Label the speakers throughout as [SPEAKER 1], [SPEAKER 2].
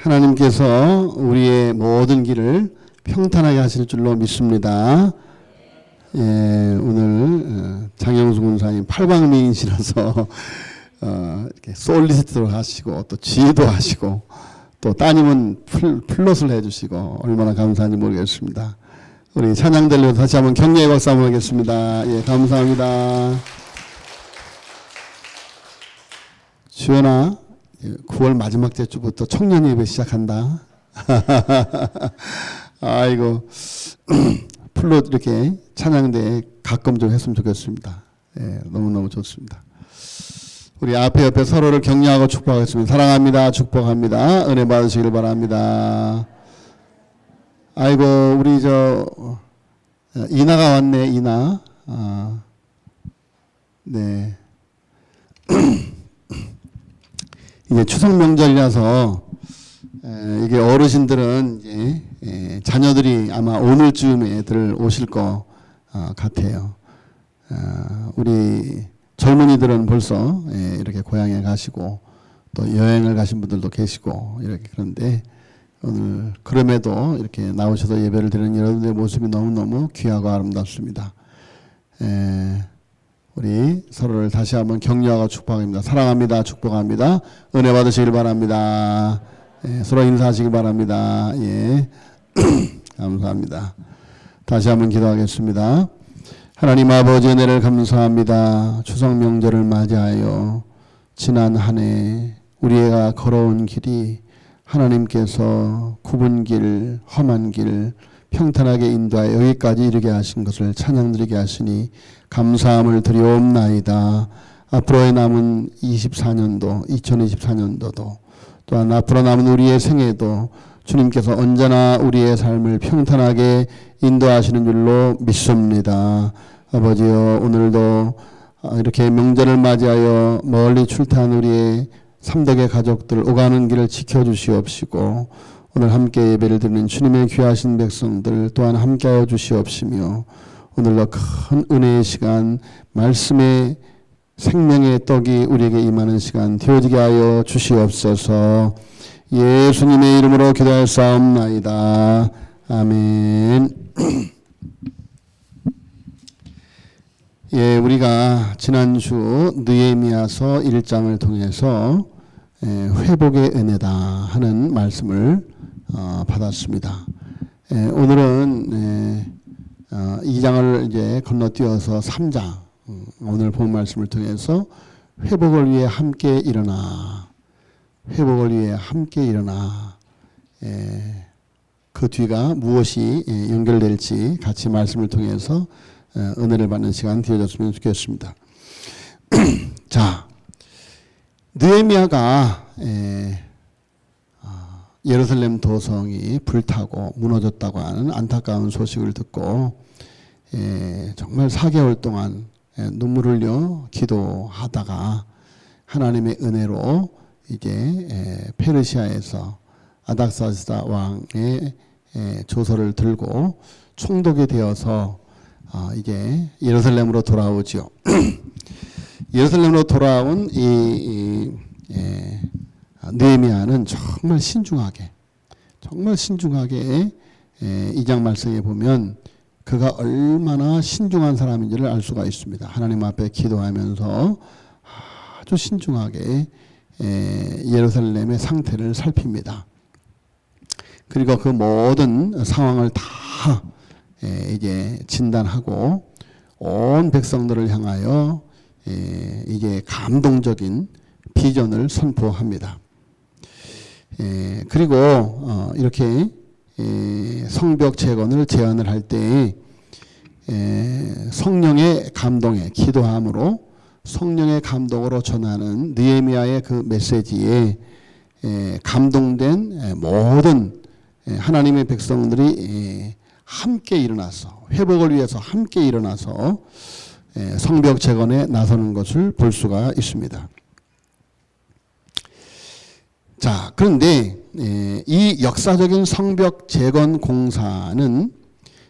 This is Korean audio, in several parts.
[SPEAKER 1] 하나님께서 우리의 모든 길을 평탄하게 하실 줄로 믿습니다. 오늘 장영수 군사님 팔방미인이라서 이렇게 솔리시트도 하시고 또 지혜도 하시고 또 따님은 플롯을 해주시고 얼마나 감사한지 모르겠습니다. 우리 찬양들로 다시 한번 격려의 박수 한번 하겠습니다. 감사합니다. 주연아, 9월 마지막 주부터 청년 예배 시작한다. 아이고, 플롯 이렇게 찬양대 가끔 좀 했으면 좋겠습니다. 너무너무 좋습니다. 우리 앞에 옆에 서로를 격려하고 축복하겠습니다. 사랑합니다. 축복합니다. 은혜 받으시길 바랍니다. 아이고, 우리 이나가 왔네, 이나. 네. 이제 추석 명절이라서 이게 어르신들은 이제 자녀들이 아마 오늘쯤에들 오실 것 같아요. 우리 젊은이들은 벌써 이렇게 고향에 가시고 또 여행을 가신 분들도 계시고 이렇게 그런데 오늘 그럼에도 이렇게 나오셔서 예배를 드리는 여러분들의 모습이 너무너무 귀하고 아름답습니다. 우리 서로를 다시 한번 격려하고 축복합니다. 사랑합니다. 축복합니다. 은혜 받으시길 바랍니다. 서로 인사하시기 바랍니다. 감사합니다. 다시 한번 기도하겠습니다. 하나님 아버지 은혜를 감사합니다. 추석 명절을 맞이하여 지난 한 해 우리가 걸어온 길이 하나님께서 굽은 길, 험한 길 평탄하게 인도하여 여기까지 이르게 하신 것을 찬양드리게 하시니 감사함을 드리옵나이다. 앞으로의 남은 24년도, 2024년도도 또한 앞으로 남은 우리의 생애도 주님께서 언제나 우리의 삶을 평탄하게 인도하시는 줄로 믿습니다. 아버지여, 오늘도 이렇게 명절을 맞이하여 멀리 출타한 우리의 삼덕의 가족들 오가는 길을 지켜주시옵시고 오늘 함께 예배를 드리는 주님의 귀하신 백성들 또한 함께하여 주시옵시며 오늘도 큰 은혜의 시간, 말씀의 생명의 떡이 우리에게 임하는 시간 되어지게 하여 주시옵소서. 예수님의 이름으로 기도하였사옵나이다. 아멘. 우리가 지난주 느헤미야서 1장을 통해서 회복의 은혜다 하는 말씀을 받았습니다. 오늘은 2장을 이제 건너뛰어서 3장 오늘 본 말씀을 통해서 회복을 위해 함께 일어나, 회복을 위해 함께 일어나. 그 뒤가 무엇이 연결될지 같이 말씀을 통해서 은혜를 받는 시간 되어졌으면 좋겠습니다. 자, 느헤미야가 예루살렘 도성이 불타고 무너졌다고 하는 안타까운 소식을 듣고 정말 4개월 동안 눈물 흘려 기도하다가 하나님의 은혜로 이제 페르시아에서 아닥사스다 왕의 조서를 들고 총독이 되어서 이제 예루살렘으로 돌아오지요. 예루살렘으로 돌아온 이 느헤미야는 정말 신중하게 2장 말씀에 보면 그가 얼마나 신중한 사람인지를 알 수가 있습니다. 하나님 앞에 기도하면서 아주 신중하게 예루살렘의 상태를 살핍니다. 그리고 그 모든 상황을 다 이제 진단하고 온 백성들을 향하여 이제 감동적인 비전을 선포합니다. 그리고 이렇게 성벽 재건을 제안을 할 때 성령의 감동에 기도함으로 성령의 감동으로 전하는 느헤미야의 그 메시지에 감동된 모든 하나님의 백성들이 함께 일어나서 회복을 위해서 함께 일어나서 성벽 재건에 나서는 것을 볼 수가 있습니다. 자, 그런데 이 역사적인 성벽 재건 공사는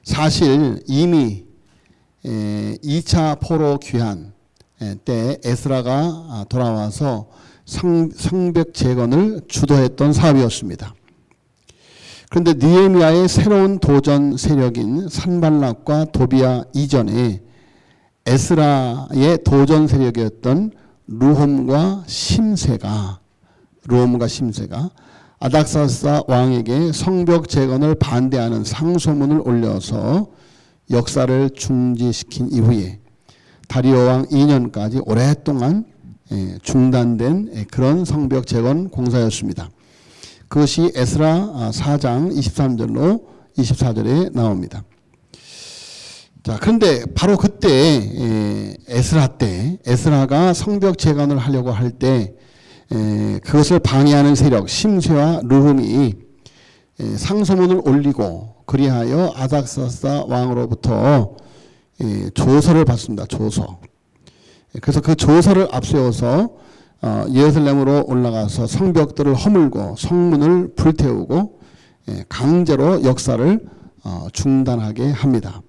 [SPEAKER 1] 사실 이미 2차 포로 귀환 때 에스라가 돌아와서 성벽 재건을 주도했던 사업이었습니다. 그런데 느헤미야의 새로운 도전 세력인 산발락과 도비야 이전에 에스라의 도전 세력이었던 르홈과 심세가 아닥사스다 왕에게 성벽 재건을 반대하는 상소문을 올려서 역사를 중지시킨 이후에 다리오 왕 2년까지 오랫동안 중단된 그런 성벽 재건 공사였습니다. 그것이 에스라 4장 23절로 24절에 나옵니다. 자, 그런데 바로 그때 에스라가 성벽 재건을 하려고 할 때 그것을 방해하는 세력 심세와 르훔이 상소문을 올리고 그리하여 아닥사스다 왕으로부터 조서를 받습니다. 조서. 그래서 그 조서를 앞세워서 예루살렘으로 올라가서 성벽들을 허물고 성문을 불태우고 강제로 역사를 중단하게 합니다.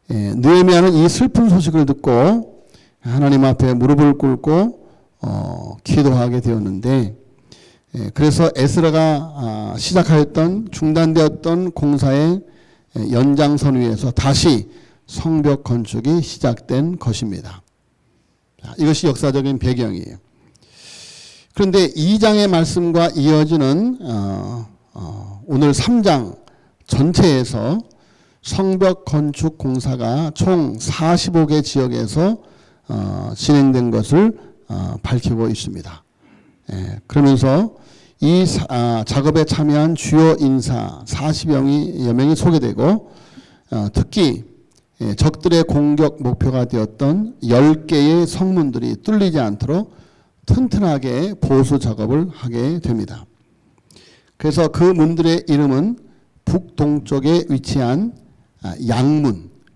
[SPEAKER 1] 느헤미야는 이 슬픈 소식을 듣고 하나님 앞에 무릎을 꿇고 기도하게 되었는데, 그래서 에스라가 시작하였던 중단되었던 공사의 연장선 위에서 다시 성벽 건축이 시작된 것입니다. 이것이 역사적인 배경이에요. 그런데 2장의 말씀과 이어지는 오늘 3장 전체에서 성벽 건축 공사가 총 45개 지역에서 진행된 것을 밝히고 있습니다. 그러면서 이 작업에 참여한 주요 인사 40여 명이 소개되고, 특히 적들의 공격 목표가 되었던 10개의 성문들이 뚫리지 않도록 튼튼하게 보수 작업을 하게 됩니다. 그래서 그 문들의 이름은 북동쪽에 위치한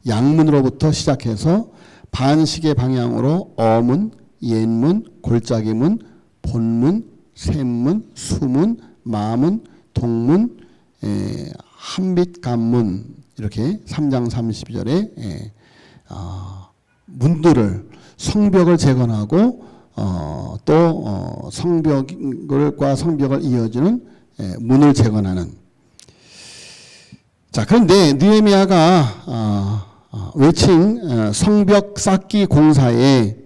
[SPEAKER 1] 양문으로부터 시작해서 반시계 방향으로 어문, 옛문, 골짜기문, 본문, 샘문, 수문, 마문, 동문, 한빛간문, 이렇게 3장 32절에 문들을 성벽을 재건하고 또 성벽과 성벽을 이어지는 문을 재건하는. 자, 그런데 느헤미야가 외친 성벽 쌓기 공사에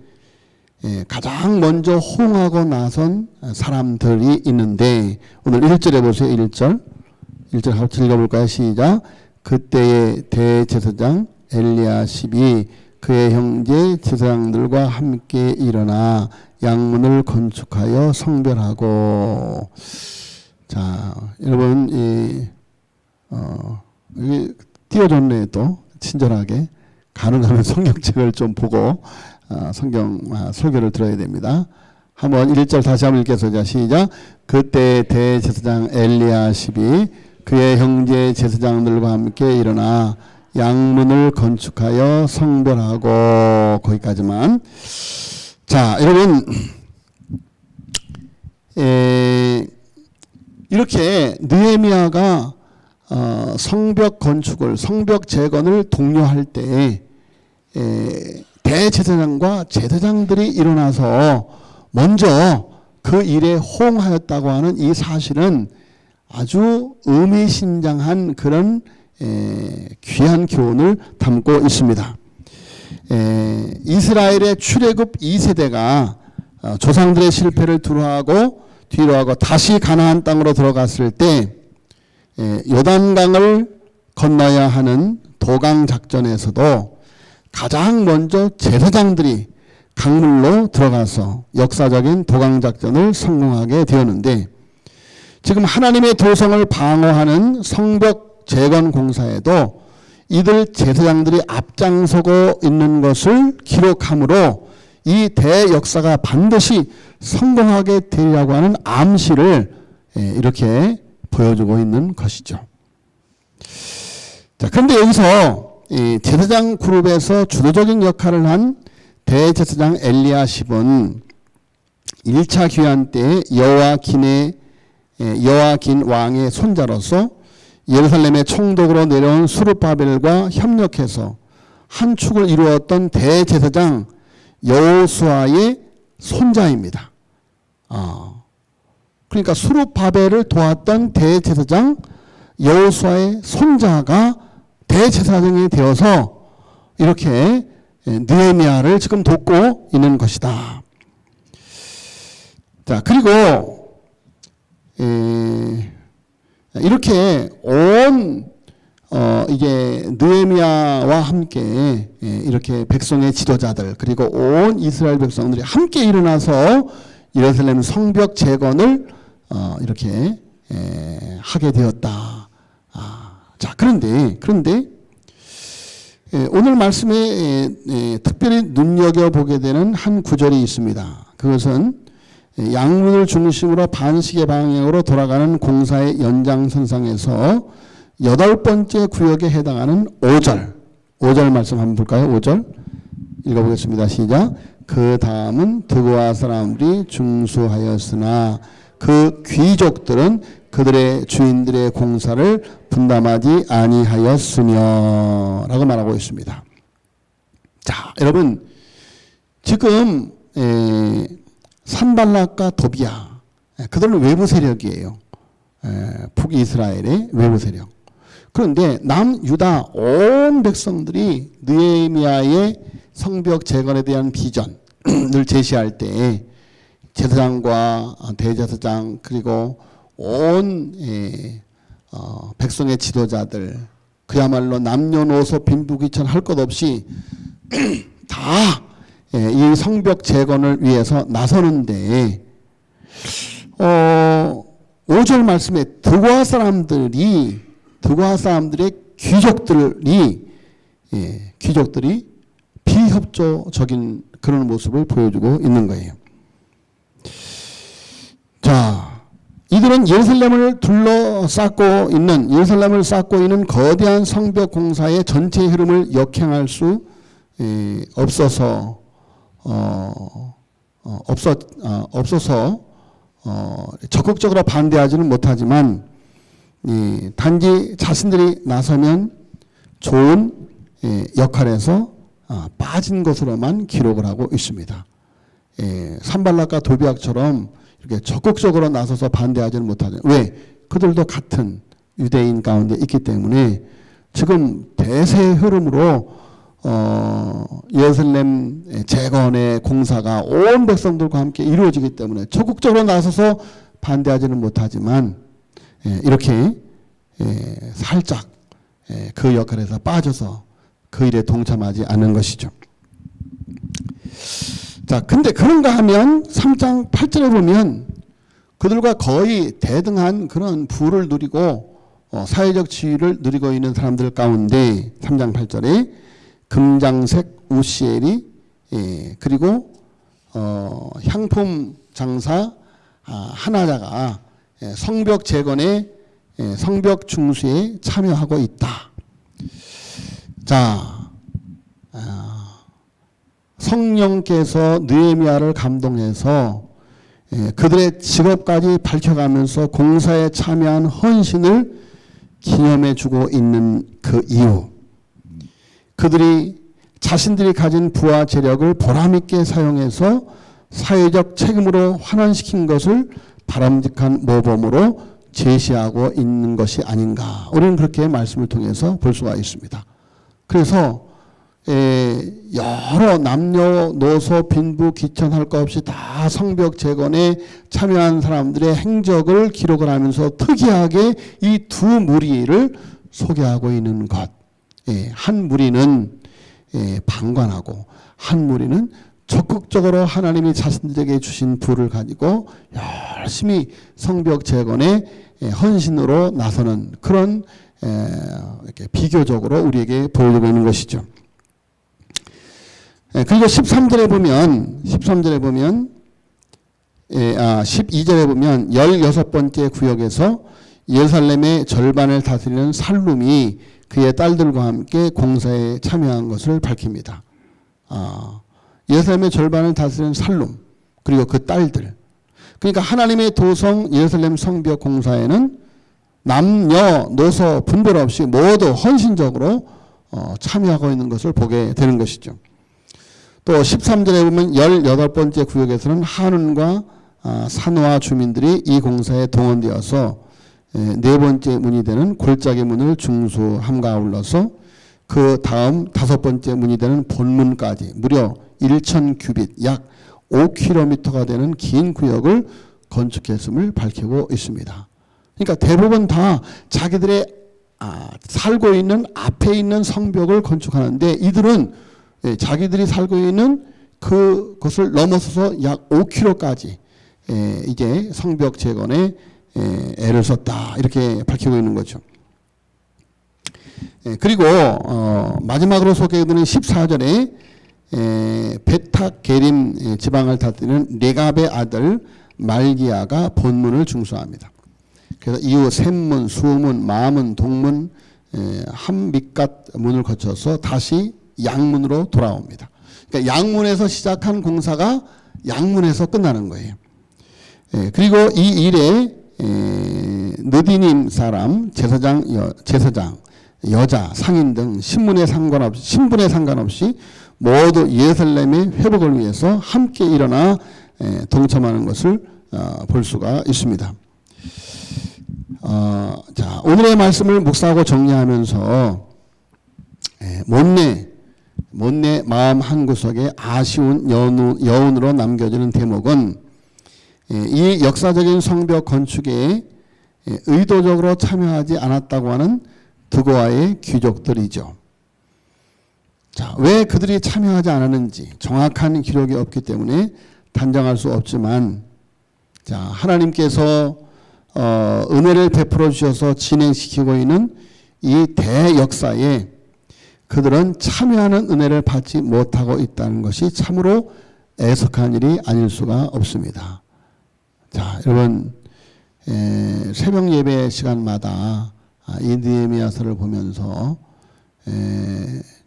[SPEAKER 1] 가장 먼저 호응하고 나선 사람들이 있는데, 오늘 1절에 보세요. 1절 같이 읽어볼까요? 시작. 그때의 대제사장 엘리야십이 그의 형제 제사장들과 함께 일어나 양문을 건축하여 성별하고. 자, 여러분, 여기 띄워줬네. 또 친절하게 가능하면 성경책을 좀 보고 성경 설교를 들어야 됩니다. 한번 1절 다시 한번 읽겠습니다. 시작. 그때 대제사장 엘리야십이 그의 형제 제사장들과 함께 일어나 양문을 건축하여 성별하고. 거기까지만. 자, 여러분, 이렇게 느헤미야가 성벽 건축을, 성벽 재건을 독려할 때 대제사장과 제사장들이 일어나서 먼저 그 일에 호응하였다고 하는 이 사실은 아주 의미심장한 그런 귀한 교훈을 담고 있습니다. 이스라엘의 출애굽 2세대가 조상들의 실패를 뒤로 하고 다시 가나안 땅으로 들어갔을 때 요단강을 건너야 하는 도강 작전에서도 가장 먼저 제사장들이 강물로 들어가서 역사적인 도강 작전을 성공하게 되었는데, 지금 하나님의 도성을 방어하는 성벽 재건 공사에도 이들 제사장들이 앞장서고 있는 것을 기록함으로 이 대역사가 반드시 성공하게 되리라고 하는 암시를 이렇게 보여주고 있는 것이죠. 자, 그런데 여기서 이 제사장 그룹에서 주도적인 역할을 한 대제사장 엘리야십은 1차 귀환 때 여호와긴 왕의 손자로서 예루살렘의 총독으로 내려온 스룹바벨과 협력해서 한 축을 이루었던 대제사장 여호수아의 손자입니다. 그러니까 수룹바벨을 도왔던 대제사장 여호수아의 손자가 대제사장이 되어서 이렇게 느헤미야를 지금 돕고 있는 것이다. 자, 그리고 이렇게 이게 느헤미야와 함께 이렇게 백성의 지도자들 그리고 온 이스라엘 백성들이 함께 일어나서 예루살렘 성벽 재건을 이렇게 하게 되었다. 자, 그런데 오늘 말씀에 특별히 눈여겨보게 되는 한 구절이 있습니다. 그것은 양문을 중심으로 반시계 방향으로 돌아가는 공사의 연장선상에서 8번째 구역에 해당하는 5절 말씀 한번 볼까요? 5절 읽어보겠습니다. 시작. 그 다음은 드고아 사람들이 중수하였으나 그 귀족들은 그들의 주인들의 공사를 분담하지 아니하였으며 라고 말하고 있습니다. 자, 여러분 지금 산발락과 도비야 그들은 외부 세력이에요. 북이스라엘의 외부 세력. 그런데 남유다 온 백성들이 느헤미야의 성벽 재건에 대한 비전을 제시할 때 제사장과 대제사장 그리고 온 백성의 지도자들 그야말로 남녀노소 빈부귀천 할 것 없이 다 이 성벽 재건을 위해서 나서는데 5절 말씀에 드고아 사람들의 귀족들이 비협조적인 그런 모습을 보여주고 있는 거예요. 자, 이들은 예루살렘을 쌓고 있는 거대한 성벽 공사의 전체 흐름을 역행할 수 없어서 적극적으로 반대하지는 못하지만 단지 자신들이 나서면 좋은 역할에서 빠진 것으로만 기록을 하고 있습니다. 산발락과 도비약처럼 이렇게 적극적으로 나서서 반대하지는 못하죠. 왜? 그들도 같은 유대인 가운데 있기 때문에 지금 대세의 흐름으로 예루살렘 재건의 공사가 온 백성들과 함께 이루어지기 때문에 적극적으로 나서서 반대하지는 못하지만 이렇게 살짝 그 역할에서 빠져서 그 일에 동참하지 않는 것이죠. 자, 근데 그런가 하면 3장 8절에 보면 그들과 거의 대등한 그런 부를 누리고 사회적 지위를 누리고 있는 사람들 가운데 3장 8절에 금장색 우시엘이 그리고 향품 장사 하나자가 성벽 재건에 성벽 중수에 참여하고 있다. 자, 성령께서 느헤미야를 감동해서 그들의 직업까지 밝혀가면서 공사에 참여한 헌신을 기념해 주고 있는 그 이유, 그들이 자신들이 가진 부와 재력을 보람있게 사용해서 사회적 책임으로 환원시킨 것을 바람직한 모범으로 제시하고 있는 것이 아닌가, 우리는 그렇게 말씀을 통해서 볼 수가 있습니다. 그래서 여러 남녀노소 빈부 귀천할 것 없이 다 성벽 재건에 참여한 사람들의 행적을 기록을 하면서 특이하게 이 두 무리를 소개하고 있는 것. 한 무리는 방관하고 한 무리는 적극적으로 하나님이 자신들에게 주신 부를 가지고 열심히 성벽 재건에 헌신으로 나서는 그런 이렇게 비교적으로 우리에게 보여주고 있는 것이죠. 그리고 12절에 보면 16번째 구역에서 예루살렘의 절반을 다스리는 살룸이 그의 딸들과 함께 공사에 참여한 것을 밝힙니다. 예루살렘의 절반을 다스리는 살룸 그리고 그 딸들, 그러니까 하나님의 도성 예루살렘 성벽 공사에는 남녀노소 분별 없이 모두 헌신적으로 참여하고 있는 것을 보게 되는 것이죠. 또 13절에 보면 18번째 구역에서는 한운과 산화 주민들이 이 공사에 동원되어서 네 번째 문이 되는 골짜기 문을 중수함과 아울러서 그 다음 5번째 문이 되는 본문까지 무려 1,000규빗 약 5km가 되는 긴 구역을 건축했음을 밝히고 있습니다. 그러니까 대부분 다 자기들의 살고 있는 앞에 있는 성벽을 건축하는데 이들은 자기들이 살고 있는 그것을 넘어서서 약 5km까지 이제 성벽 재건에 애를 썼다 이렇게 밝히고 있는 거죠. 그리고 마지막으로 소개해드리는 14절에 베탁 게림 지방을 다스리는 레갑의 아들 말기야가 본문을 중수합니다. 그래서 이후 샘문, 수문, 마문, 동문, 한밑갓 문을 거쳐서 다시 양문으로 돌아옵니다. 그러니까 양문에서 시작한 공사가 양문에서 끝나는 거예요. 그리고 이 일에 느디님 사람, 제사장, 여자, 상인 등 신분에 상관없이 모두 예루살렘의 회복을 위해서 함께 일어나 동참하는 것을 볼 수가 있습니다. 자, 오늘의 말씀을 묵상하고 정리하면서 못내 마음 한구석에 아쉬운 여운으로 남겨지는 대목은 이 역사적인 성벽 건축에 의도적으로 참여하지 않았다고 하는 드고아의 귀족들이죠. 자, 왜 그들이 참여하지 않았는지 정확한 기록이 없기 때문에 단정할 수 없지만, 자, 하나님께서 은혜를 베풀어 주셔서 진행시키고 있는 이 대역사에 그들은 참여하는 은혜를 받지 못하고 있다는 것이 참으로 애석한 일이 아닐 수가 없습니다. 자, 여러분, 새벽 예배 시간마다 이 느헤미야서를 보면서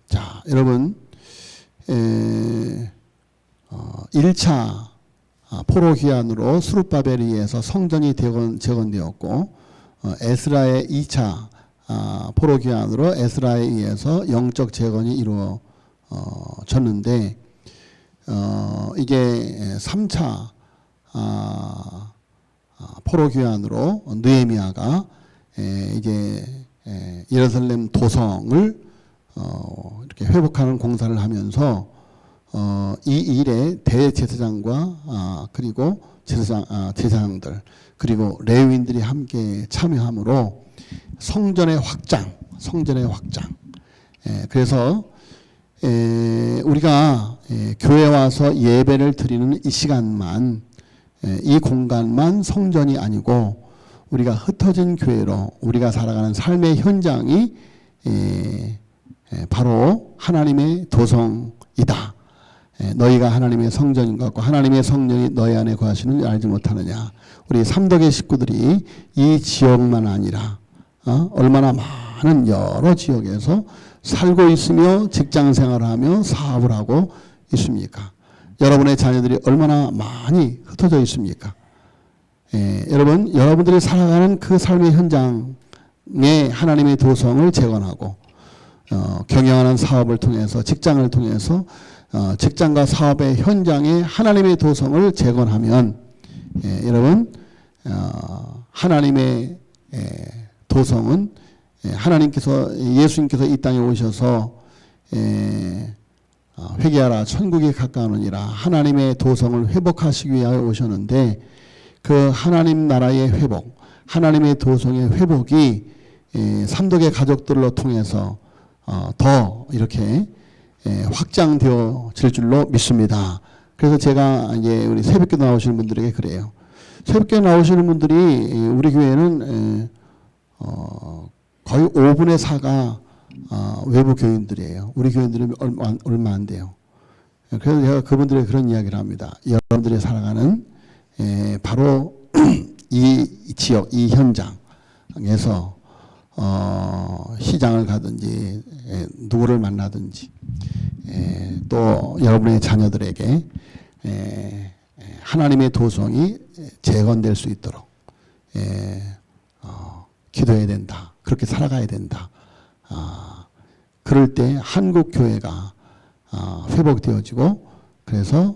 [SPEAKER 1] 자, 여러분 1차 포로 귀환으로 수룹바벨에 의해서 성전이 재건되었고 에스라의 2차 포로 귀환으로 에스라에 의해서 영적 재건이 이루어졌는데 이제 3차 포로 귀환으로 느헤미야가 이제 예루살렘 도성을 이렇게 회복하는 공사를 하면서 이 일에 대제사장과 그리고 제사장들 그리고 레위인들이 함께 참여함으로 성전의 확장. 그래서 우리가 교회 와서 예배를 드리는 이 시간만, 이 공간만 성전이 아니고 우리가 흩어진 교회로 우리가 살아가는 삶의 현장이 바로 하나님의 도성이다. 너희가 하나님의 성전인 것 같고 하나님의 성령이 너희 안에 거하시는 줄 알지 못하느냐. 우리 삼덕의 식구들이 이 지역만 아니라 얼마나 많은 여러 지역에서 살고 있으며 직장 생활을 하며 사업을 하고 있습니까? 여러분의 자녀들이 얼마나 많이 흩어져 있습니까? 여러분, 여러분들이 살아가는 그 삶의 현장에 하나님의 도성을 재건하고 경영하는 사업을 통해서 직장을 통해서 직장과 사업의 현장에 하나님의 도성을 재건하면 여러분 하나님의 도성은 예수님께서 이 땅에 오셔서 회개하라 천국이 가까우니라 하나님의 도성을 회복하시기 위하여 오셨는데 그 하나님 나라의 회복, 하나님의 도성의 회복이 삼덕의 가족들로 통해서 더 이렇게 확장되어질 줄로 믿습니다. 그래서 제가 이제 우리 새벽기도 나오시는 분들에게 그래요. 새벽기도 나오시는 분들이 우리 교회는 거의 5분의 4가 외부 교인들이에요. 우리 교인들이 얼마 안 돼요. 그래서 제가 그분들에게 그런 이야기를 합니다. 여러분들이 살아가는 바로 이 지역, 이 현장에서 시장을 가든지 누구를 만나든지 또 여러분의 자녀들에게 하나님의 도성이 재건될 수 있도록 기도해야 된다. 그렇게 살아가야 된다. 그럴 때 한국 교회가 회복되어지고 그래서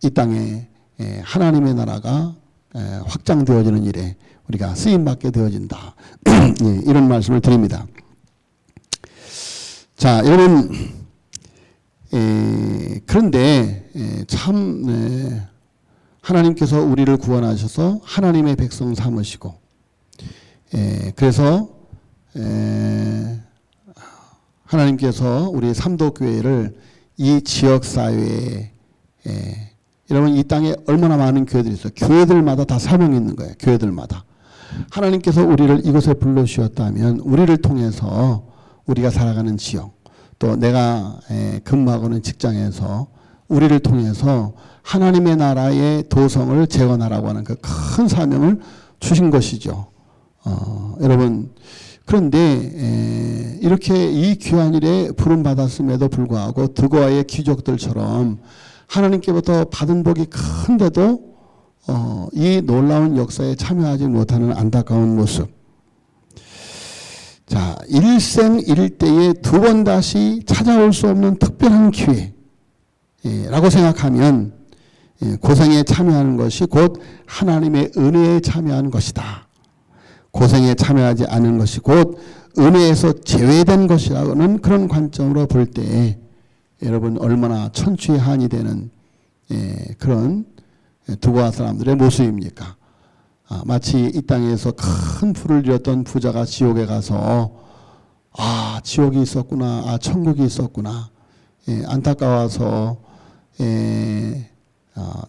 [SPEAKER 1] 이 땅에 하나님의 나라가 확장되어지는 일에 우리가 쓰임받게 되어진다. 이런 말씀을 드립니다. 자, 여러분, 그런데 참 하나님께서 우리를 구원하셔서 하나님의 백성 삼으시고 그래서 하나님께서 우리 삼도교회를 이 지역사회에 여러분 이 땅에 얼마나 많은 교회들이 있어요. 교회들마다 다 사명이 있는 거예요. 교회들마다. 하나님께서 우리를 이곳에 불러주셨다면 우리를 통해서 우리가 살아가는 지역 또 내가 근무하고 있는 직장에서 우리를 통해서 하나님의 나라의 도성을 재건하라고 하는 그 큰 사명을 주신 것이죠. 여러분 그런데 이렇게 이 귀한 일에 부름받았음에도 불구하고 드고아의 귀족들처럼 하나님께부터 받은 복이 큰데도 이 놀라운 역사에 참여하지 못하는 안타까운 모습. 자, 일생일대에 두 번 다시 찾아올 수 없는 특별한 기회라고 생각하면 고생에 참여하는 것이 곧 하나님의 은혜에 참여하는 것이다. 고생에 참여하지 않은 것이 곧 은혜에서 제외된 것이라는 그런 관점으로 볼 때 여러분 얼마나 천추의 한이 되는 그런 드고아 사람들의 모습입니까? 마치 이 땅에서 큰 부를 이뤘던 부자가 지옥에 가서 지옥이 있었구나, 천국이 있었구나 안타까워서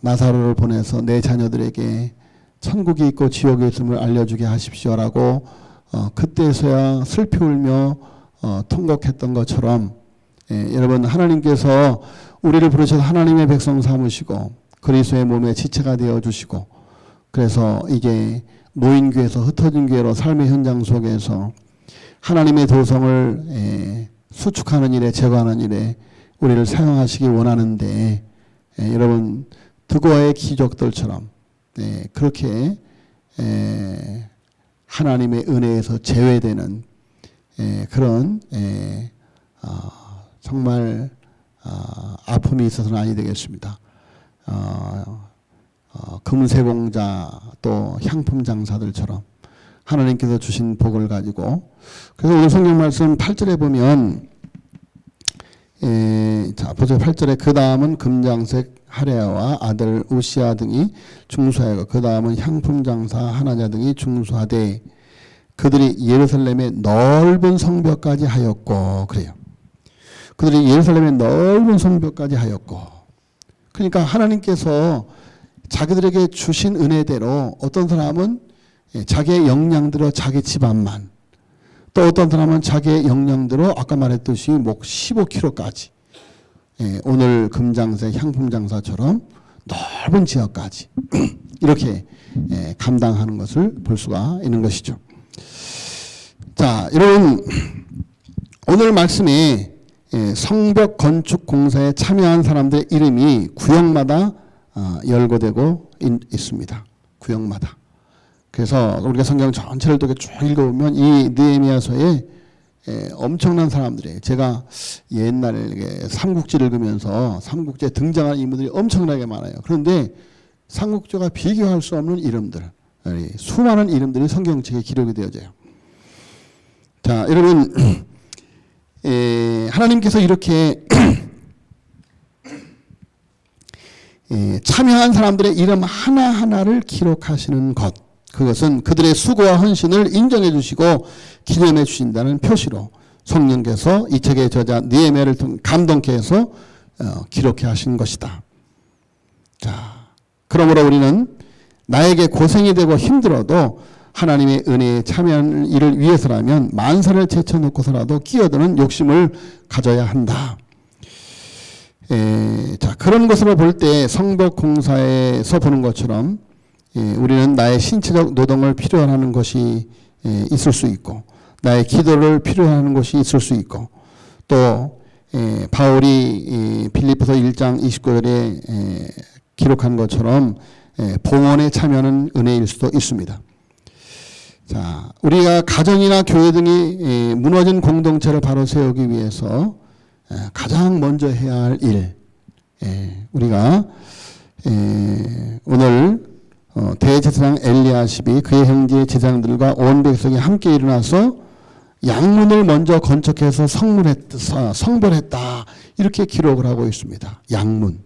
[SPEAKER 1] 나사로를 보내서 내 자녀들에게 천국이 있고 지옥이 있음을 알려주게 하십시오라고 그때서야 슬피 울며 통곡했던 것처럼 여러분 하나님께서 우리를 부르셔서 하나님의 백성 삼으시고 그리스도의 몸에 지체가 되어주시고 그래서 이게 모인 교회에서 흩어진 교회로 삶의 현장 속에서 하나님의 도성을 수축하는 일에 제거하는 일에 우리를 사용하시기 원하는데 여러분 드고아의 기적들처럼 그렇게 하나님의 은혜에서 제외되는 그런 정말 아픔이 있어서는 아니 되겠습니다. 금세공자 또 향품 장사들처럼 하나님께서 주신 복을 가지고 그래서 오늘 성경 말씀 8절에 보면 자 보세요. 8절에 그 다음은 금장색 하레아와 아들 우시아 등이 중수하여 그 다음은 향품 장사 하나냐 등이 중수하되 그들이 예루살렘의 넓은 성벽까지 하였고 그래요. 그들이 예루살렘의 넓은 성벽까지 하였고 그러니까 하나님께서 자기들에게 주신 은혜대로 어떤 사람은 자기의 역량대로 자기 집안만 또 어떤 사람은 자기의 역량대로 아까 말했듯이 목 15km까지 오늘 금장색 향품장사처럼 넓은 지역까지 이렇게 감당하는 것을 볼 수가 있는 것이죠. 자, 여러분 오늘 말씀에 성벽 건축 공사에 참여한 사람들의 이름이 구역마다 열거되고 있습니다. 구역마다. 그래서 우리가 성경 전체를 쭉 읽어보면 이 느헤미야서에 엄청난 사람들이에요. 제가 옛날에 삼국지를 읽으면서 삼국지에 등장한 인물들이 엄청나게 많아요. 그런데 삼국지와 비교할 수 없는 이름들, 수많은 이름들이 성경책에 기록이 되어져요. 자, 여러분 하나님께서 이렇게 참여한 사람들의 이름 하나하나를 기록하시는 것, 그것은 그들의 수고와 헌신을 인정해 주시고 기념해 주신다는 표시로 성령께서 이 책의 저자 느헤미야를 감동케 해서 기록해 하신 것이다. 자, 그러므로 우리는 나에게 고생이 되고 힘들어도 하나님의 은혜에 참여하는 일을 위해서라면 만사를 제쳐놓고서라도 끼어드는 욕심을 가져야 한다. 자, 그런 것으로 볼 때 성벽 공사에서 보는 것처럼 우리는 나의 신체적 노동을 필요로 하는 것이 있을 수 있고 나의 기도를 필요로 하는 것이 있을 수 있고 또 바울이 빌립보서 1장 29절에 기록한 것처럼 봉헌에 참여하는 은혜일 수도 있습니다. 자, 우리가 가정이나 교회 등이 무너진 공동체를 바로 세우기 위해서 가장 먼저 해야 할 일, 우리가 오늘 대제사장 엘리야십이 그의 형제 제사장들과 온 백성이 함께 일어나서 양문을 먼저 건축해서 성별했다 이렇게 기록을 하고 있습니다. 양문.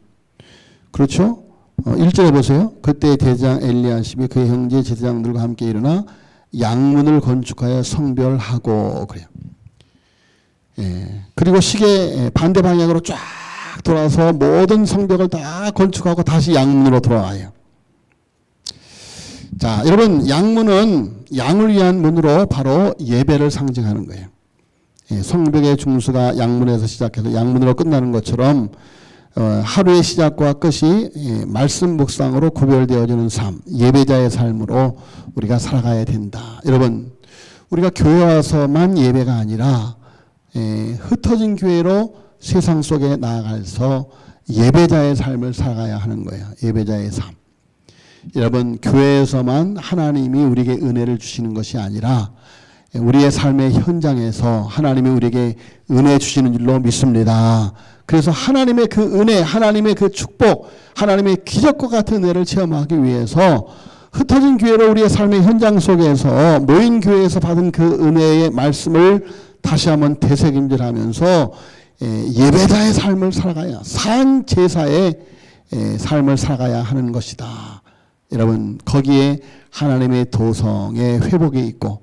[SPEAKER 1] 그렇죠? 1절에 보세요. 그때 대제사장 엘리야십이 그의 형제 제사장들과 함께 일어나 양문을 건축하여 성별하고 그래요. 그리고 시계 반대 방향으로 쫙 돌아서 모든 성벽을 다 건축하고 다시 양문으로 돌아와요. 자, 여러분, 양문은 양을 위한 문으로 바로 예배를 상징하는 거예요. 성벽의 중수가 양문에서 시작해서 양문으로 끝나는 것처럼 하루의 시작과 끝이 말씀 묵상으로 구별되어지는 삶, 예배자의 삶으로 우리가 살아가야 된다. 여러분, 우리가 교회 와서만 예배가 아니라 흩어진 교회로 세상 속에 나아가서 예배자의 삶을 살아가야 하는 거예요. 예배자의 삶. 여러분, 교회에서만 하나님이 우리에게 은혜를 주시는 것이 아니라 우리의 삶의 현장에서 하나님이 우리에게 은혜 주시는 줄로 믿습니다. 그래서 하나님의 그 은혜, 하나님의 그 축복, 하나님의 기적과 같은 은혜를 체험하기 위해서 흩어진 교회로 우리의 삶의 현장 속에서 모인 교회에서 받은 그 은혜의 말씀을 다시 한번 되새김질하면서 예배자의 삶을 살아가야, 산 제사의 삶을 살아가야 하는 것이다. 여러분, 거기에 하나님의 도성의 회복이 있고,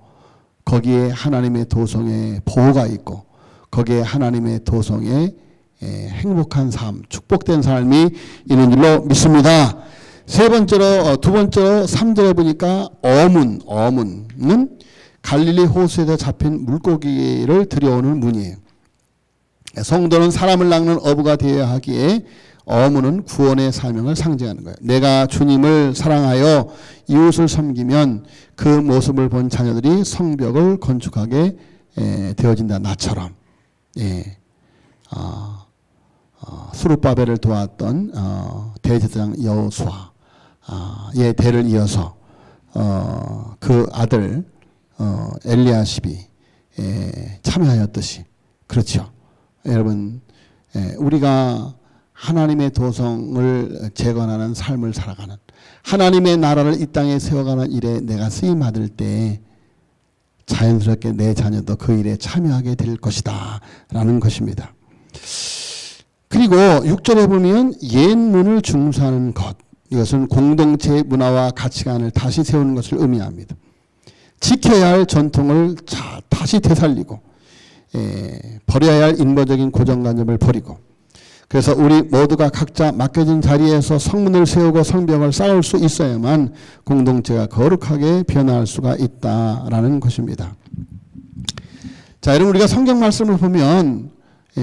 [SPEAKER 1] 거기에 하나님의 도성의 보호가 있고, 거기에 하나님의 도성의 행복한 삶, 축복된 삶이 있는 줄로 믿습니다. 세 번째로, 두 번째로 3절에 보니까 어문은 갈릴리 호수에서 잡힌 물고기를 들여오는 문이에요. 성도는 사람을 낚는 어부가 되어야 하기에 어문은 구원의 사명을 상징하는 거예요. 내가 주님을 사랑하여 이웃을 섬기면 그 모습을 본 자녀들이 성벽을 건축하게 되어진다. 나처럼. 수룹바벨을 도왔던 대제사장 여호수아의 대를 이어서 그 아들 엘리야십이 참여하였듯이, 그렇죠. 여러분, 우리가 하나님의 도성을 재건하는 삶을 살아가는, 하나님의 나라를 이 땅에 세워가는 일에 내가 쓰임받을 때 자연스럽게 내 자녀도 그 일에 참여하게 될 것이다 라는 것입니다. 그리고 6절에 보면 옛문을 중수하는 것, 이것은 공동체의 문화와 가치관을 다시 세우는 것을 의미합니다. 지켜야 할 전통을 다시 되살리고 버려야 할 인본적인 고정관념을 버리고, 그래서 우리 모두가 각자 맡겨진 자리에서 성문을 세우고 성벽을 쌓을 수 있어야만 공동체가 거룩하게 변화할 수가 있다라는 것입니다. 자, 여러분, 우리가 성경 말씀을 보면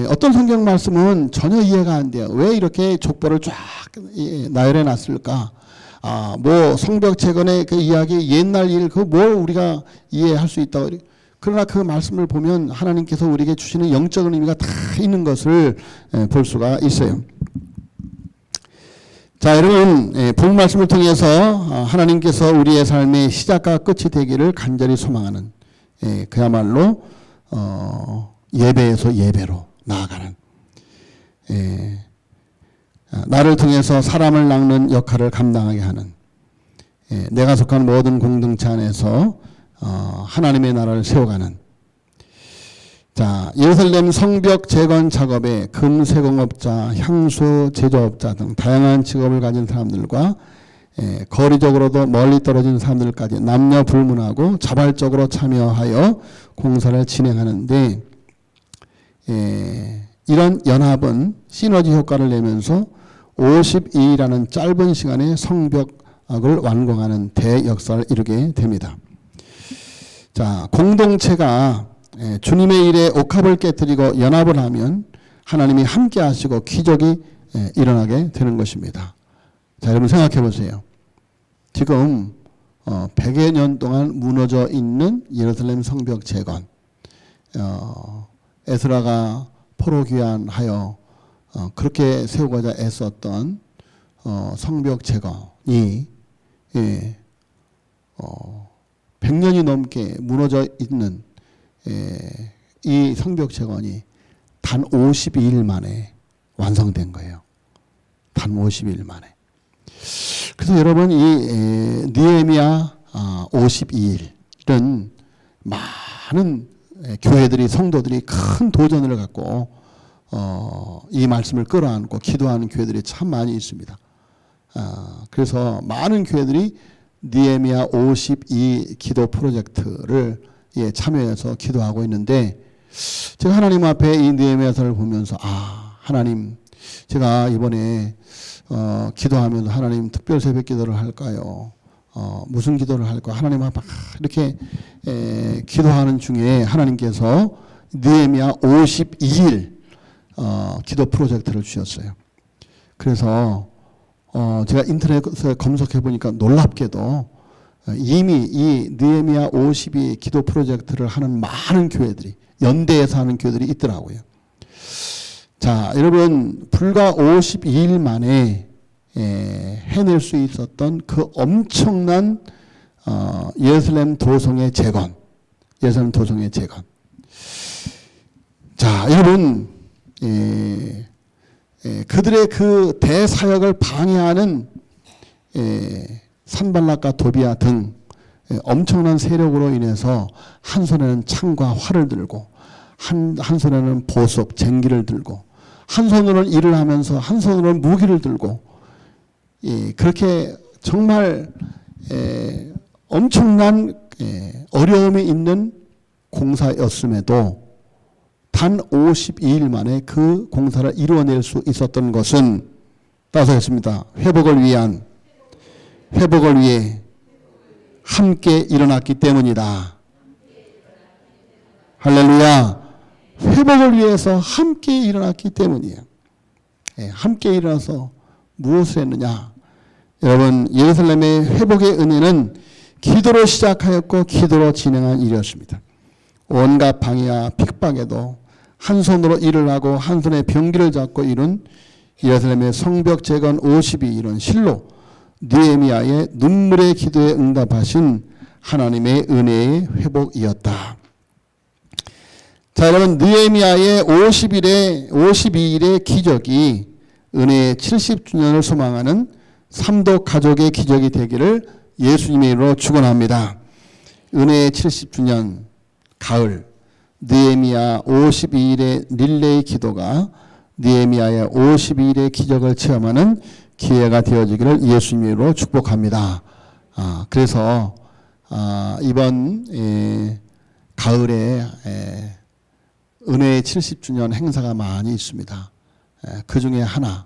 [SPEAKER 1] 어떤 성경 말씀은 전혀 이해가 안 돼요. 왜 이렇게 족보를 쫙 나열해 놨을까? 뭐 성벽 재건의 그 이야기, 옛날 일, 그 뭘 우리가 이해할 수 있다고. 그러나 그 말씀을 보면 하나님께서 우리에게 주시는 영적인 의미가 다 있는 것을 볼 수가 있어요. 자, 여러분, 본 말씀을 통해서 하나님께서 우리의 삶의 시작과 끝이 되기를 간절히 소망하는, 그야말로 예배에서 예배로 나아가는, 나를 통해서 사람을 낚는 역할을 감당하게 하는, 내가 속한 모든 공동체 안에서 하나님의 나라를 세워가는, 자, 예루살렘 성벽 재건 작업에 금세공업자, 향수 제조업자 등 다양한 직업을 가진 사람들과 거리적으로도 멀리 떨어진 사람들까지 남녀 불문하고 자발적으로 참여하여 공사를 진행하는데, 이런 연합은 시너지 효과를 내면서 52일이라는 짧은 시간에 성벽을 완공하는 대역사를 이루게 됩니다. 자, 공동체가 주님의 일에 옥합을 깨뜨리고 연합을 하면 하나님이 함께 하시고 기적이 일어나게 되는 것입니다. 자, 여러분 생각해 보세요. 지금 100여 년 동안 무너져 있는 예루살렘 성벽 재건, 에스라가 포로 귀환하여 그렇게 세우고자 애썼던 성벽 재건이 100년이 넘게 무너져 있는 이 성벽 재건이 단 52일 만에 완성된 거예요. 단 52일 만에. 그래서 여러분 이 느헤미야 52일은 많은 교회들이 성도들이 큰 도전을 갖고 이 말씀을 끌어안고 기도하는 교회들이 참 많이 있습니다. 그래서 많은 교회들이 느헤미야 52 기도 프로젝트를 참여해서 기도하고 있는데 제가 하나님 앞에 이 느헤미야서를 보면서 하나님 제가 이번에 기도하면서 하나님 특별 새벽 기도를 할까요? 무슨 기도를 할까? 하나님 앞에 이렇게 기도하는 중에 하나님께서 느헤미야 52일 기도 프로젝트를 주셨어요. 그래서 제가 인터넷에 검색해 보니까 놀랍게도 이미 이 느헤미야 52 기도 프로젝트를 하는 많은 교회들이 연대에서 하는 교회들이 있더라고요. 자, 여러분 불과 52일 만에 해낼 수 있었던 그 엄청난 예루살렘 도성의 재건, 예루살렘 도성의 재건. 자, 여러분 그들의 그 대사역을 방해하는 산발락과 도비아 등 엄청난 세력으로 인해서 한 손에는 창과 활을 들고 한 손에는 보석, 쟁기를 들고 한 손으로는 일을 하면서 한 손으로는 무기를 들고 그렇게 정말 엄청난 어려움이 있는 공사였음에도 단 52일 만에 그 공사를 이루어낼 수 있었던 것은 따서했습니다. 회복을 위해 함께 일어났기 때문이다. 할렐루야. 회복을 위해서 함께 일어났기 때문이에요. 함께 일어나서 무엇을 했느냐? 여러분 예루살렘의 회복의 은혜는 기도로 시작하였고 기도로 진행한 일이었습니다. 온갖 방해와 핍박에도 한 손으로 일을 하고 한 손에 병기를 잡고 이룬 예루살렘의 성벽 재건 52일은 실로 느헤미야의 눈물의 기도에 응답하신 하나님의 은혜의 회복이었다. 자, 여러분 느헤미야의 52일의 기적이 은혜의 70주년을 소망하는 삼도 가족의 기적이 되기를 예수님의 이름으로 축원합니다. 은혜의 70주년 가을 느헤미야 52일의 릴레이 기도가 느헤미야의 52일의 기적을 체험하는 기회가 되어지기를 예수님의 이름으로 축복합니다. 그래서 이번 가을에 은혜의 70주년 행사가 많이 있습니다. 그 중에 하나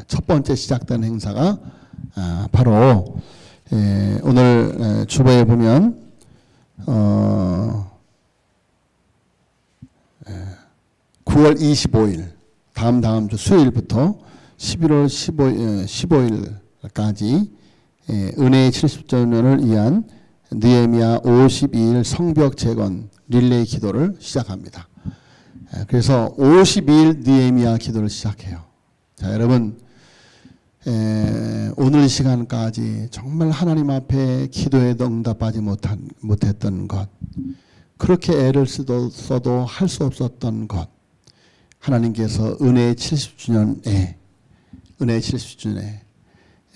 [SPEAKER 1] 첫 번째 시작된 행사가 바로 오늘 주보에 보면 9월 25일 다음 주 수요일부터 11월 15일까지 은혜의 70주년을 위한 느헤미야 52일 성벽 재건 릴레이 기도를 시작합니다. 그래서 52일 느헤미야 기도를 시작해요. 자, 여러분 오늘 시간까지 정말 하나님 앞에 기도에도 응답하지 못했던 것, 그렇게 애를 써도 할 수 없었던 것, 하나님께서 은혜의 70주년에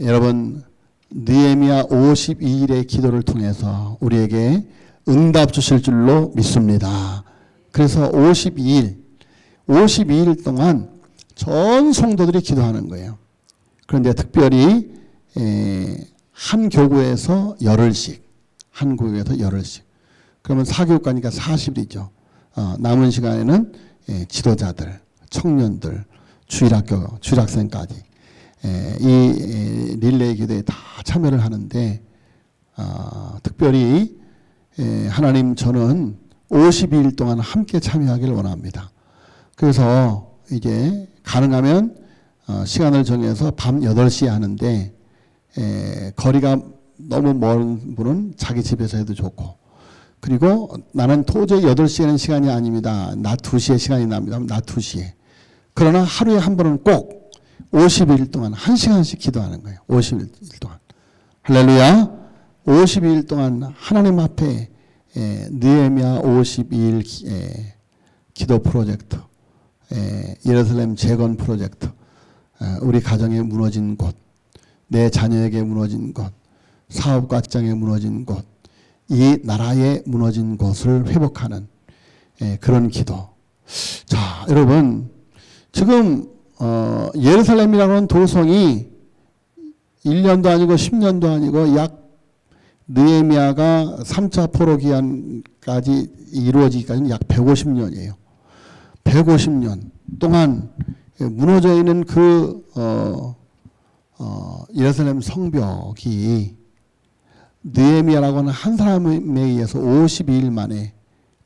[SPEAKER 1] 여러분 느헤미야 52일의 기도를 통해서 우리에게 응답 주실 줄로 믿습니다. 그래서 52일 동안 전 성도들이 기도하는 거예요. 그런데 특별히 한 교구에서 열흘씩, 그러면 4교육가니까 40일이죠. 남은 시간에는 지도자들, 청년들, 주일학생까지 이 릴레이 기도에 다 참여를 하는데 특별히 하나님 저는 52일 동안 함께 참여하기를 원합니다. 그래서 이제 가능하면 시간을 정해서 밤 8시에 하는데 거리가 너무 먼 분은 자기 집에서 해도 좋고, 그리고 나는 도저히 8시에는 시간이 아닙니다. 낮 2시에 시간이 납니다. 낮 2시에. 그러나 하루에 한 번은 꼭 50일 동안 1시간씩 기도하는 거예요. 50일 동안. 할렐루야. 52일 동안 하나님 앞에 느헤미야 52일 기도 프로젝트, 예루살렘 재건 프로젝트, 우리 가정에 무너진 곳, 내 자녀에게 무너진 곳, 사업과 직장에 무너진 곳, 이 나라에 무너진 곳을 회복하는 그런 기도. 자, 여러분, 지금 예루살렘이라고 하는 도성이 1년도 아니고 10년도 아니고 약 느헤미야가 3차 포로 기한까지 이루어지기까지는 약 150년이에요. 150년 동안 무너져 있는 그 예루살렘 성벽이 느헤미야라고 하는 한 사람에 의해서 52일 만에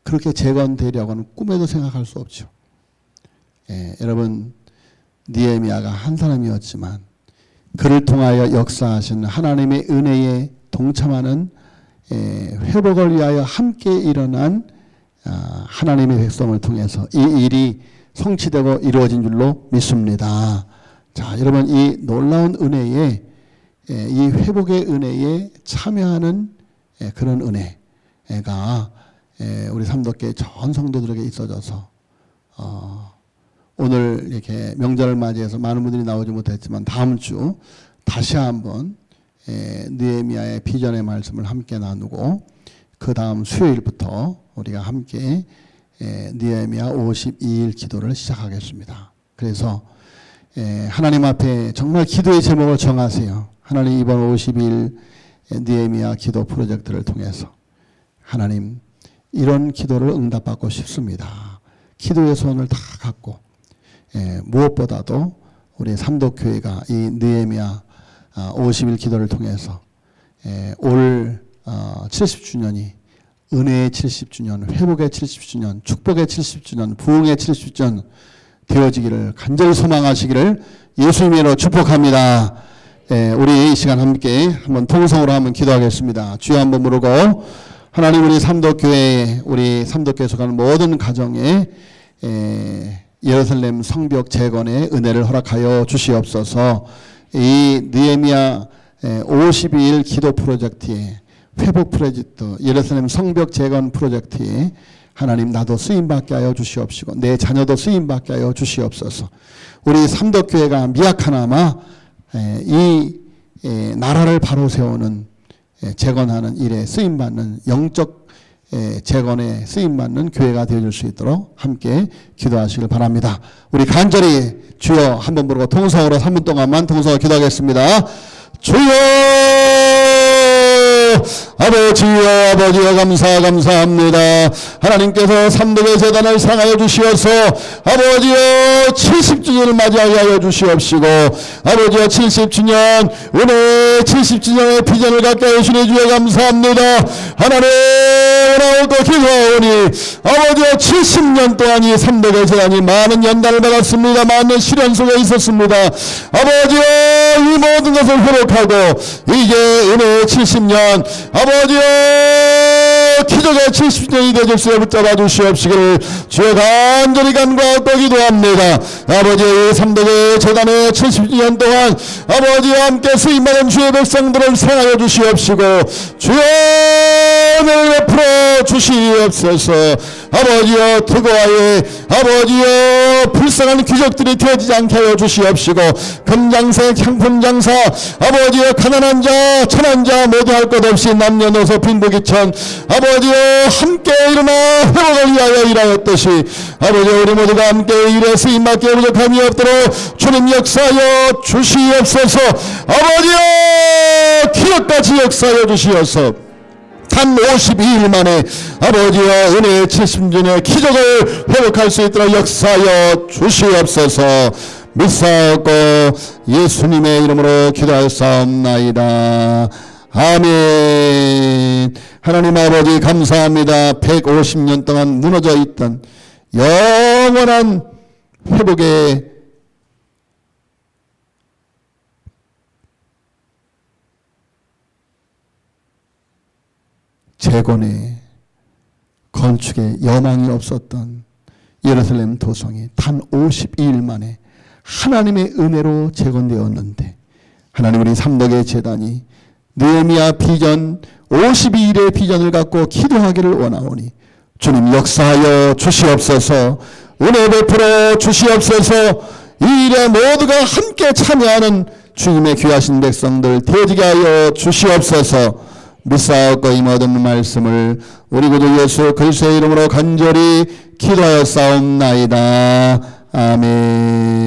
[SPEAKER 1] 그렇게 재건되려고 하는 꿈에도 생각할 수 없죠. 여러분, 느헤미야가 한 사람이었지만 그를 통하여 역사하신 하나님의 은혜에 동참하는 회복을 위하여 함께 일어난 하나님의 백성을 통해서 이 일이 성취되고 이루어진 줄로 믿습니다. 자, 여러분, 이 놀라운 은혜에, 이 회복의 은혜에 참여하는 그런 은혜가 우리 삼덕교회 전 성도들에게 있어져서 오늘 이렇게 명절을 맞이해서 많은 분들이 나오지 못했지만 다음 주 다시 한번 느헤미야의 비전의 말씀을 함께 나누고 그 다음 수요일부터 우리가 함께 느헤미야 52일 기도를 시작하겠습니다. 그래서 하나님 앞에 정말 기도의 제목을 정하세요. 하나님, 이번 52일 느헤미야 기도 프로젝트를 통해서 하나님, 이런 기도를 응답받고 싶습니다. 기도의 손을 다 갖고 무엇보다도 우리 삼덕교회가 이 느헤미야 50일 기도를 통해서 올 70주년이 은혜의 70주년, 회복의 70주년, 축복의 70주년, 부흥의 70주년 되어지기를 간절히 소망하시기를 예수님으로 축복합니다. 우리 이 시간 함께 한번 통성으로 한번 기도하겠습니다. 주여 한번 부르고, 하나님, 우리 삼덕교회, 우리 삼덕교회에 속하는 모든 가정에 예루살렘 성벽 재건의 은혜를 허락하여 주시옵소서. 이 느헤미야 52일 기도 프로젝트에, 회복 프로젝트, 예루살렘 성벽 재건 프로젝트에 하나님, 나도 쓰임받게 하여 주시옵시고 내 자녀도 쓰임받게 하여 주시옵소서. 우리 삼덕교회가 미약하나마 이 나라를 바로 세우는, 재건하는 일에 쓰임받는, 영적 재건에 쓰임받는 교회가 되어줄 수 있도록 함께 기도하시길 바랍니다. 우리 간절히 주여 한번 부르고 통성으로 3분 동안만 통성으로 기도하겠습니다. 주여, 아버지여 감사합니다. 하나님께서 삼덕의 재단을 사랑하여 주시어서 아버지여 70주년을 맞이하게 하여 주시옵시고, 아버지여 70주년 은혜 70주년의 비전을 갖게 하여 주시니 주여 감사합니다. 하나님, 오늘도 기도하오니 아버지여 70년 동안 이 삼덕의 재단이 많은 연단을 받았습니다. 많은 시련 속에 있었습니다. 아버지여, 이 모든 것을 회복하고 이제 은혜의 70년, 아버지여 기적의 70년이 되실 수 붙잡아 주시옵시기를 주여 간절히 간구하고 기도합니다. 아버지, 삼덕의 재단의 70년 동안 아버지와 함께 쓰임받은 주의 백성들을 사랑하여 주시옵시고 주여 은혜를 베풀어 주시옵소서. 아버지여, 특고하에 아버지여 불쌍한 기적들이 되어지지 않게 하여 주시옵시고, 금장사 향품장사 아버지여 가난한 자 천한 자 모두 할 것 없이 남녀노소 빈부귀천 아버지여 함께 일어나 회복을 위하여 일하였듯이 아버지여 우리 모두가 함께 일에 쓰임받게 부족함이 없도록 주님 역사하여 주시옵소서. 아버지여 기억까지 역사하여 주시옵소서. 단 52일 만에 아버지여 은혜의 70주년의 기적을 회복할 수 있도록 역사하여 주시옵소서. 믿사옵고 예수님의 이름으로 기도하였사옵나이다. 아멘. 하나님 아버지 감사합니다. 150년 동안 무너져 있던 영원한 회복의 재건의 건축에 여망이 없었던 예루살렘 도성이 단 52일 만에 하나님의 은혜로 재건되었는데, 하나님, 우리 삼덕의 재단이 느헤미야 비전 52일의 비전을 갖고 기도하기를 원하오니 주님 역사하여 주시옵소서. 은혜 베풀어 주시옵소서. 이 일에 모두가 함께 참여하는 주님의 귀하신 백성들 되어지게 하여 주시옵소서. 믿사옵고 이 모든 말씀을 우리 구주 예수 그리스도의 이름으로 간절히 기도하여 싸움나이다. 아멘.